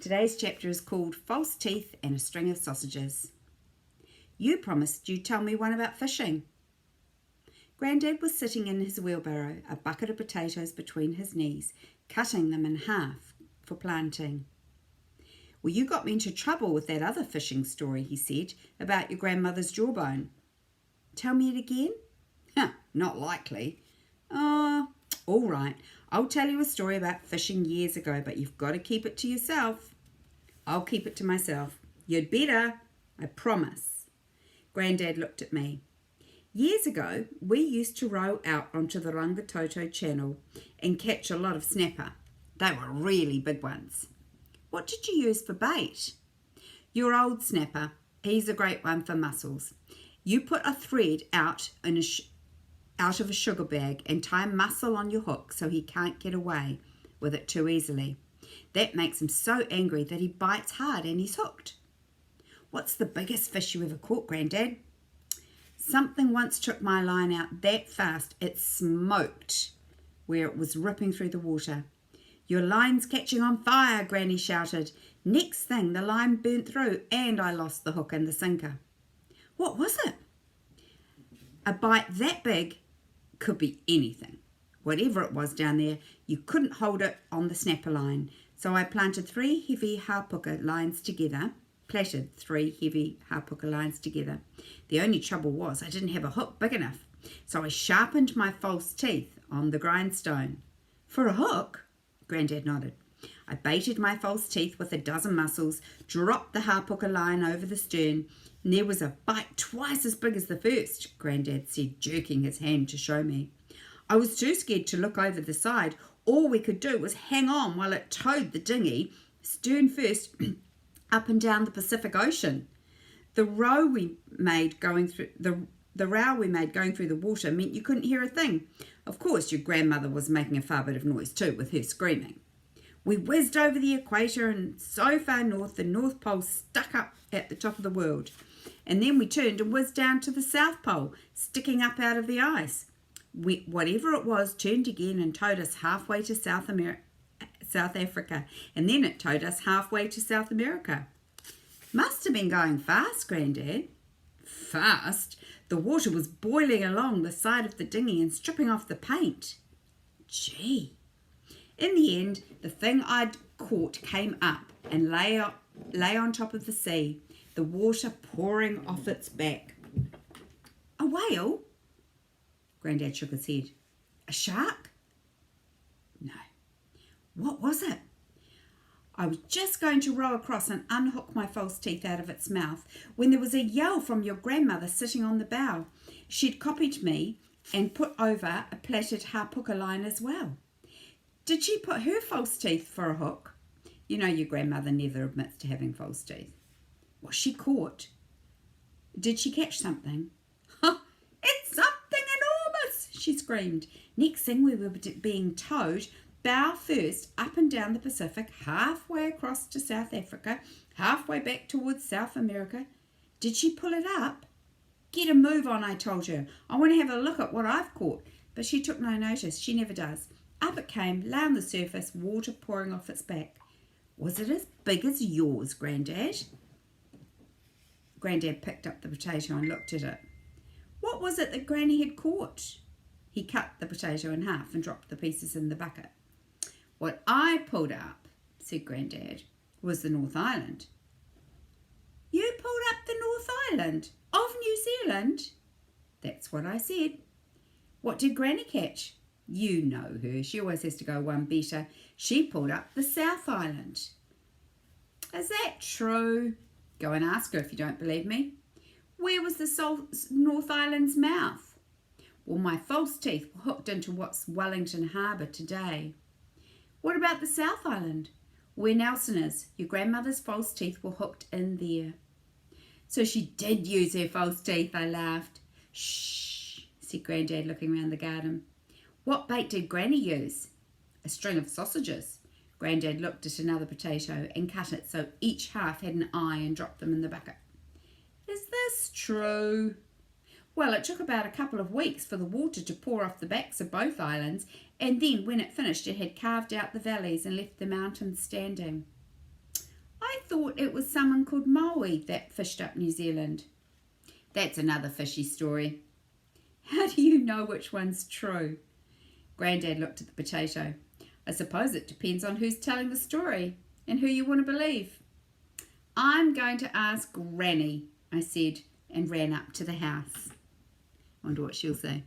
Today's chapter is called False Teeth and a String of Sausages. You promised you'd tell me one about fishing. Grandad was sitting in his wheelbarrow, a bucket of potatoes between his knees, cutting them in half for planting. Well, you got me into trouble with that other fishing story, he said, about your grandmother's jawbone. Tell me it again? Not likely. Oh, all right. I'll tell you a story about fishing years ago, but you've got to keep it to yourself. I'll keep it to myself. You'd better. I promise. Grandad looked at me. Years ago, we used to row out onto the Rangitoto Channel and catch a lot of snapper. They were really big ones. What did you use for bait? Your old snapper. He's a great one for mussels. You put a thread out of a sugar bag and tie a mussel on your hook so he can't get away with it too easily. That makes him so angry that he bites hard and he's hooked. What's the biggest fish you ever caught, Grandad? Something once took my line out that fast it smoked where it was ripping through the water. Your line's catching on fire, Granny shouted. Next thing, the line burnt through and I lost the hook and the sinker. What was it? A bite that big could be anything. Whatever it was down there, you couldn't hold it on the snapper line. So I plaited 3 heavy haupuka lines together. The only trouble was I didn't have a hook big enough. So I sharpened my false teeth on the grindstone. For a hook? Grandad nodded. I baited my false teeth with a dozen mussels, dropped the haupuka line over the stern, and there was a bite twice as big as the first, Grandad said, jerking his hand to show me. I was too scared to look over the side. All we could do was hang on while it towed the dinghy, stern first, up and down the Pacific Ocean. The row we made going through the water meant you couldn't hear a thing. Of course, your grandmother was making a far bit of noise too, with her screaming. We whizzed over the equator and so far north, the North Pole stuck up at the top of the world. And then we turned and whizzed down to the South Pole, sticking up out of the ice. Whatever it was turned again and towed us halfway to South Africa, and then it towed us halfway to South America. Must have been going fast, Grandad. Fast? The water was boiling along the side of the dinghy and stripping off the paint. Gee. In the end, the thing I'd caught came up and lay on top of the sea, the water pouring off its back. A whale? Grandad shook his head. A shark? No. What was it? I was just going to row across and unhook my false teeth out of its mouth when there was a yell from your grandmother sitting on the bow. She'd copied me and put over a plaited haupuka line as well. Did she put her false teeth for a hook? You know your grandmother never admits to having false teeth. Was she caught? Did she catch something? It's something enormous, she screamed. Next thing we were being towed bow first up and down the Pacific, halfway across to South Africa, halfway back towards South America. Did she pull it up? Get a move on, I told her. I want to have a look at what I've caught. But she took no notice. She never does. Up it came, lay on the surface, water pouring off its back. Was it as big as yours, Grandad? Grandad picked up the potato and looked at it. What was it that Granny had caught? He cut the potato in half and dropped the pieces in the bucket. What I pulled up, said Grandad, was the North Island. You pulled up the North Island of New Zealand? That's what I said. What did Granny catch? You know her. She always has to go one better. She pulled up the South Island. Is that true? Go and ask her if you don't believe me. Where was the North Island's mouth? Well, my false teeth were hooked into what's Wellington Harbour today. What about the South Island? Where Nelson is. Your grandmother's false teeth were hooked in there. So she did use her false teeth, I laughed. Shh, said Grandad, looking round the garden. What bait did Granny use? A string of sausages. Grandad looked at another potato and cut it so each half had an eye and dropped them in the bucket. Is this true? Well, it took about a couple of weeks for the water to pour off the backs of both islands, and then when it finished it had carved out the valleys and left the mountains standing. thought it was someone called Maui that fished up New Zealand. That's another fishy story. How do you know which one's true? Grandad looked at the potato. I suppose it depends on who's telling the story and who you want to believe. I'm going to ask Granny, I said, and ran up to the house. Wonder what she'll say.